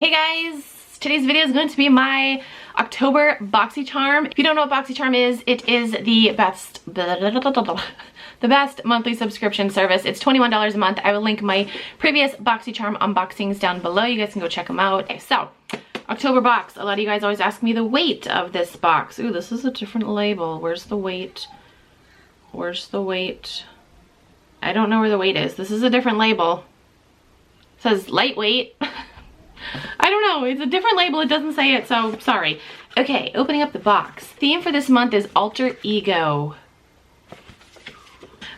Hey guys, today's video is going to be my October Boxycharm. If you don't know what Boxycharm is, it is the best monthly subscription service. It's $21 a month. I will link my previous Boxycharm unboxings down below. You guys can go check them out. Okay, so October box. A lot of you guys always ask me the weight of this box. Ooh, this is a different label. Where's the weight? Where's the weight? I don't know where the weight is. This is a different label. It says lightweight. I don't know, it's a different label, it doesn't say it, so sorry. Okay, opening up the box. Theme for this month is alter ego.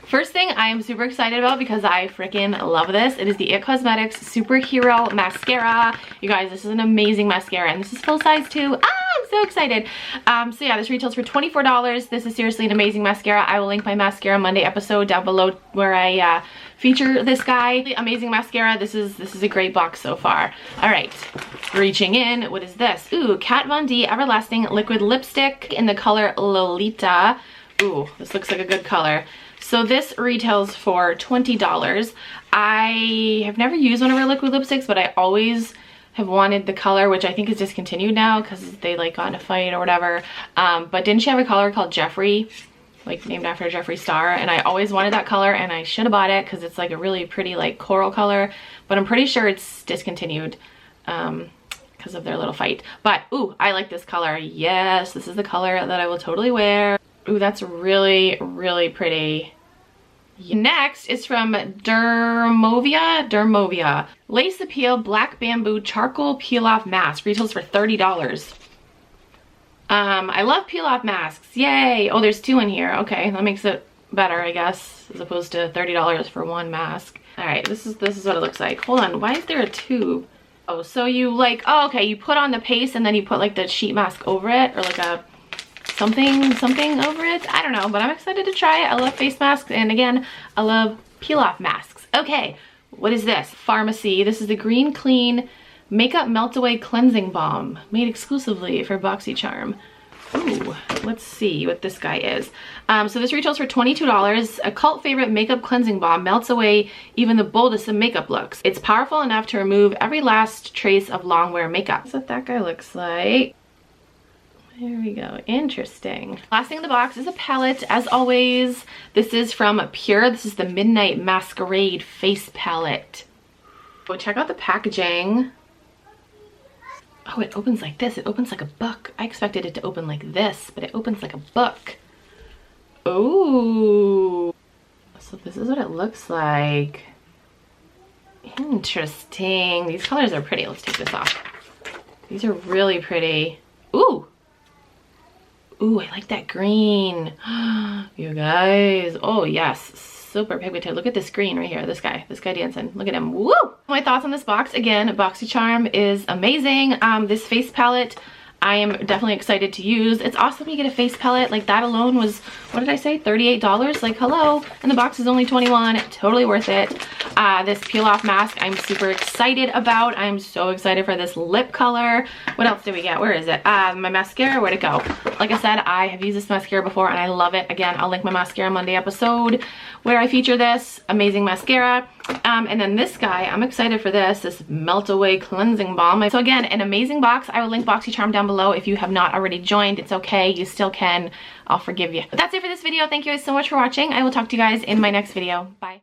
First thing I am super excited about because I freaking love this. It is the IT Cosmetics Superhero Mascara. You guys, this is an amazing mascara and this is full size too. I'm so excited. So yeah, this retails for $24. This is seriously an amazing mascara. I will link my Mascara Monday episode down below where I feature this guy. Amazing mascara. This is a great box so far. All right, reaching in. What is this? Ooh, Kat Von D Everlasting Liquid Lipstick in the color Lolita. Ooh, this looks like a good color. So this retails for $20. I have never used one of her liquid lipsticks, but I always have wanted the color, which I think is discontinued now because they like got in a fight or whatever. But didn't she have a color called Jeffree? Like named after Jeffree Star, and I always wanted that color and I should have bought it because it's like a really pretty like coral color, but I'm pretty sure it's discontinued because of their little fight. But ooh, I like this color. Yes, this is the color that I will totally wear. Ooh, that's really, really pretty. Next is from Dermovia. Lace Appeal Black Bamboo Charcoal Peel Off Mask. Retails for $30. I love peel off masks. Yay. Oh, there's two in here. Okay, that makes it better, I guess, as opposed to $30 for one mask. All right, this is what it looks like. Hold on, why is there a tube? Oh, so you like, oh, okay, you put on the paste and then you put like the sheet mask over it, or like a something over it. I don't know, but I'm excited to try it. I love face masks, and again, I love peel off masks. Okay, what is this? Pharmacy. This is the Green Clean Makeup Melt Away Cleansing Balm, made exclusively for Boxycharm. Ooh, let's see what this guy is. So this retails for $22. A cult favorite makeup cleansing balm, melts away even the boldest of makeup looks. It's powerful enough to remove every last trace of long wear makeup. That's what that guy looks like. There we go, interesting. Last thing in the box is a palette, as always. This is from Pure. This is the Midnight Masquerade Face Palette. Go check out the packaging. Oh, it opens like this. It opens like a book. I expected it to open like this, but it opens like a book. Oh, so this is what it looks like. Interesting. These colors are pretty. Let's take this off. These are really pretty. Ooh. Ooh, I like that green. You guys. Oh, yes. Super pigmented. Look at this green right here. This guy dancing. Look at him. Woo! My thoughts on this box. Again, Boxycharm is amazing. This face palette, I am definitely excited to use. It's awesome you get a face palette. Like that alone was, what did I say? $38? Like, hello. And the box is only $21. Totally worth it. This peel off mask, I'm super excited about. I'm so excited for this lip color. What else did we get? Where is it? My mascara, where'd it go? Like I said, I have used this mascara before and I love it. Again, I'll link my Mascara Monday episode where I feature this amazing mascara. And then this guy, I'm excited for this Melt Away Cleansing Balm. So again, an amazing box. I will link Boxycharm down below. If you have not already joined, it's okay. You still can. I'll forgive you. But that's it for this video. Thank you guys so much for watching. I will talk to you guys in my next video. Bye.